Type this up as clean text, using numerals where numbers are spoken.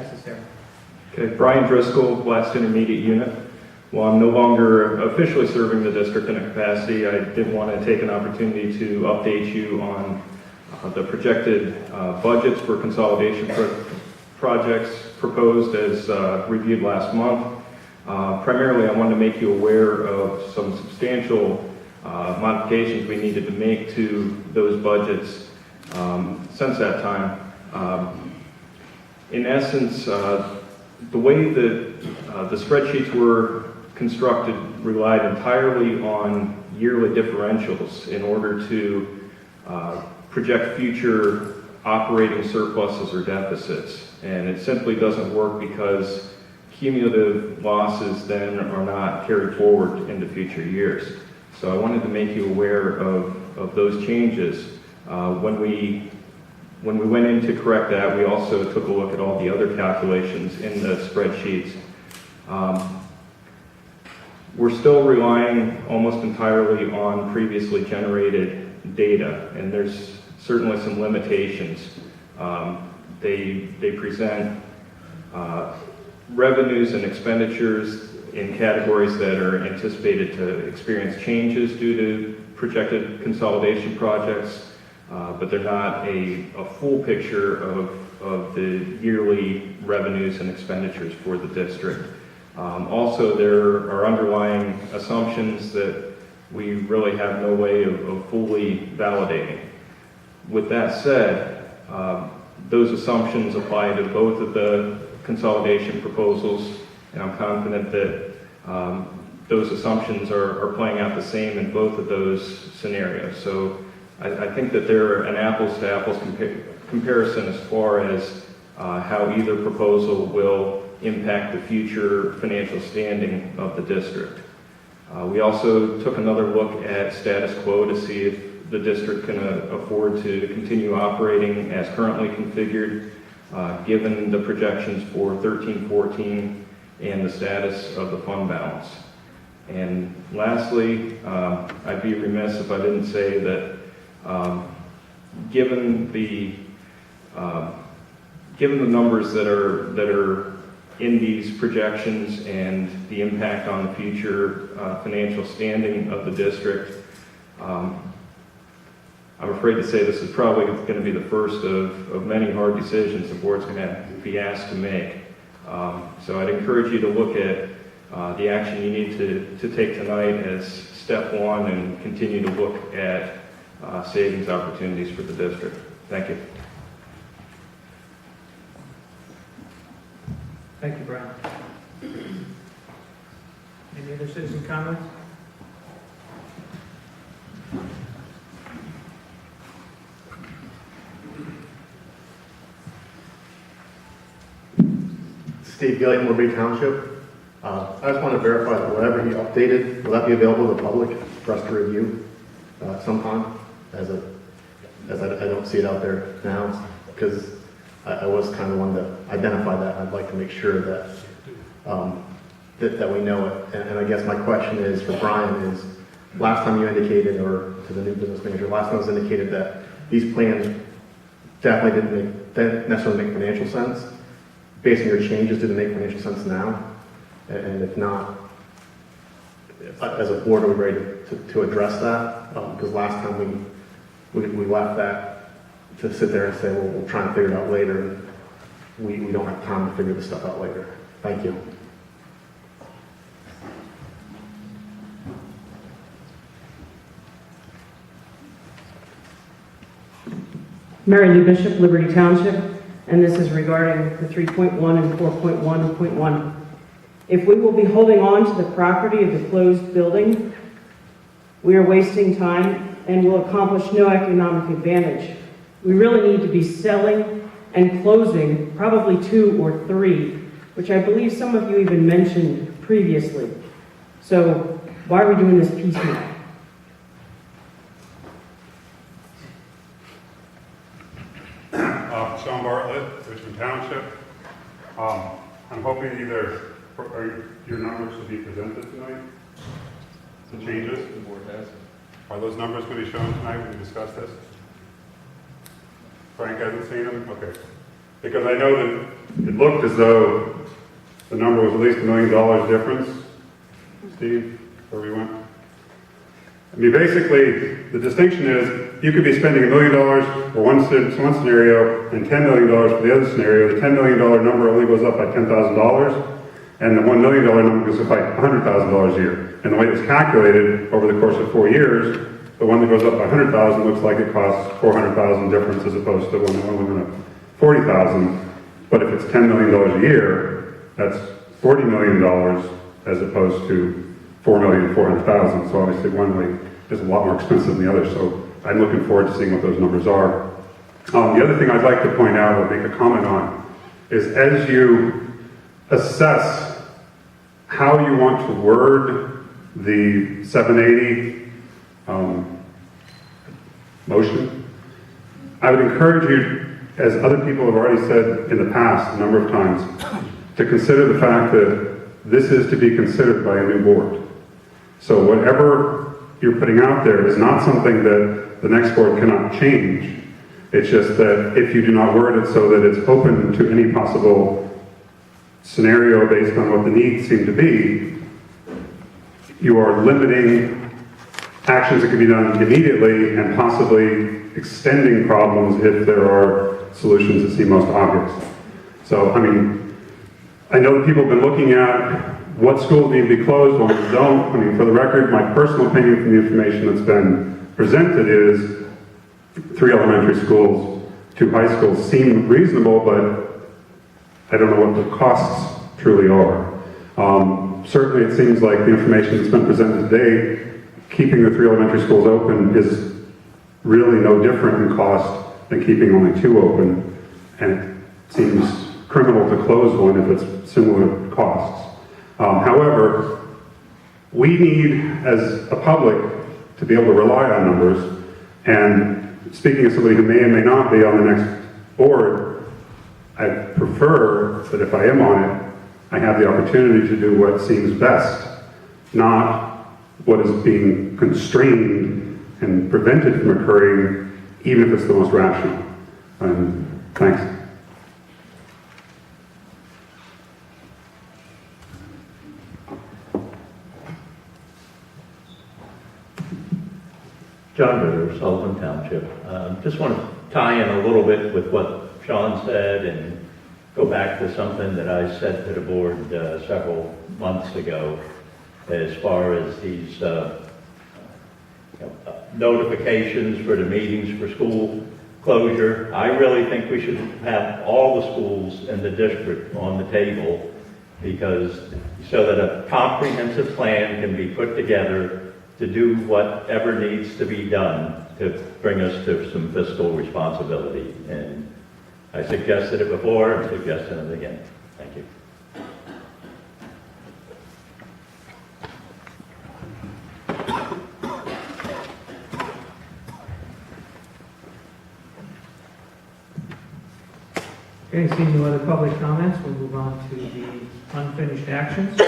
necessary. Okay, Brian Driscoll, last intermediate unit. While I'm no longer officially serving the district in a capacity, I did want to take an opportunity to update you on the projected budgets for consolidation projects proposed as reviewed last month. Primarily, I wanted to make you aware of some substantial modifications we needed to make to those budgets since that time. In essence, the way that the spreadsheets were constructed relied entirely on yearly differentials in order to project future operating surpluses or deficits. And it simply doesn't work because cumulative losses then are not carried forward into future years. So I wanted to make you aware of those changes. When we went in to correct that, we also took a look at all the other calculations in the spreadsheets. We're still relying almost entirely on previously generated data, and there's certainly some limitations. They present revenues and expenditures in categories that are anticipated to experience changes due to projected consolidation projects, but they're not a full picture of the yearly revenues and expenditures for the district. Also, there are underlying assumptions that we really have no way of fully validating. With that said, those assumptions apply to both of the consolidation proposals, and I'm confident that those assumptions are playing out the same in both of those scenarios. So I think that they're an apples-to-apples comparison as far as how either proposal will impact the future financial standing of the district. We also took another look at status quo to see if the district can afford to continue operating as currently configured, given the projections for 13-14 and the status of the fund balance. And lastly, I'd be remiss if I didn't say that given the numbers that are in these projections and the impact on the future financial standing of the district, I'm afraid to say this is probably going to be the first of many hard decisions the board's going to be asked to make. So I'd encourage you to look at the action you need to take tonight as step one and continue to look at savings opportunities for the district. Thank you. Thank you, Brian. Any other citizen comments? Steve Gilliam, Woodbury Township. I just want to verify that whatever he updated, will that be available to the public for us to review sometime? As I don't see it out there now, because I was kind of one to identify that. I'd like to make sure that that we know it. And I guess my question is for Brian is, last time you indicated, or to the new business manager, last time it was indicated that these plans definitely didn't necessarily make financial sense. Based on your changes, do they make financial sense now? And if not, as a board, are we ready to address that? Because last time we left that to sit there and say, well, we'll try and figure it out later. And we don't have time to figure this stuff out later. Thank you. Mary Lou Bishop, Liberty Township, and this is regarding the 3.1 and 4.1.1. If we will be holding on to the property of the closed building, we are wasting time and will accomplish no economic advantage. We really need to be selling and closing probably 2 or 3, which I believe some of you even mentioned previously. So why are we doing this piecemeal? Sean Bartlett, Richmond Township. I'm hoping either your numbers will be presented tonight. The changes. The board has. Are those numbers going to be shown tonight when we discuss this? Frank hasn't seen them? Okay. Because I know that it looked as though the number was at least $1 million difference. Steve, where we went? I mean, basically, the distinction is you could be spending $1 million for one scenario and $10 million for the other scenario. The $10 million number only goes up by $10,000, and the $1 million number goes up by $100,000 a year. And the way it's calculated over the course of 4 years, the one that goes up by $100,000 looks like it costs $400,000 difference as opposed to one that only went up $40,000. But if it's $10 million a year, that's $40 million as opposed to $4,400,000. So obviously one way is a lot more expensive than the other. So I'm looking forward to seeing what those numbers are. The other thing I'd like to point out or make a comment on is as you assess how you want to word the 780 motion, I would encourage you, as other people have already said in the past a number of times, to consider the fact that this is to be considered by a new board. So whatever you're putting out there is not something that the next board cannot change. It's just that if you do not word it so that it's open to any possible scenario based on what the needs seem to be, you are limiting actions that can be done immediately and possibly extending problems if there are solutions that seem most obvious. So, I mean, I know that people have been looking at what schools need to be closed, what don't. I mean, for the record, my personal opinion from the information that's been presented is 3 elementary schools, 2 high schools seem reasonable, but I don't know what the costs truly are. Certainly it seems like the information that's been presented today, keeping the 3 elementary schools open is really no different in cost than keeping only 2 open, and it seems criminal to close one if it's similar costs. However, we need, as a public, to be able to rely on numbers, and speaking as somebody who may or may not be on the next board, I prefer that if I am on it, I have the opportunity to do what seems best, not what is being constrained and prevented from occurring, even if it's the most rational. Thanks. John Ritter, Sullivan Township. Just want to tie in a little bit with what Sean said and go back to something that I said to the board several months ago as far as these notifications for the meetings for school closure. I really think we should have all the schools in the district on the table because so that a comprehensive plan can be put together to do whatever needs to be done to bring us to some fiscal responsibility. And I suggested it before, I'm suggesting it again. Thank you. Okay, seeing no other public comments, we'll move on to the unfinished actions.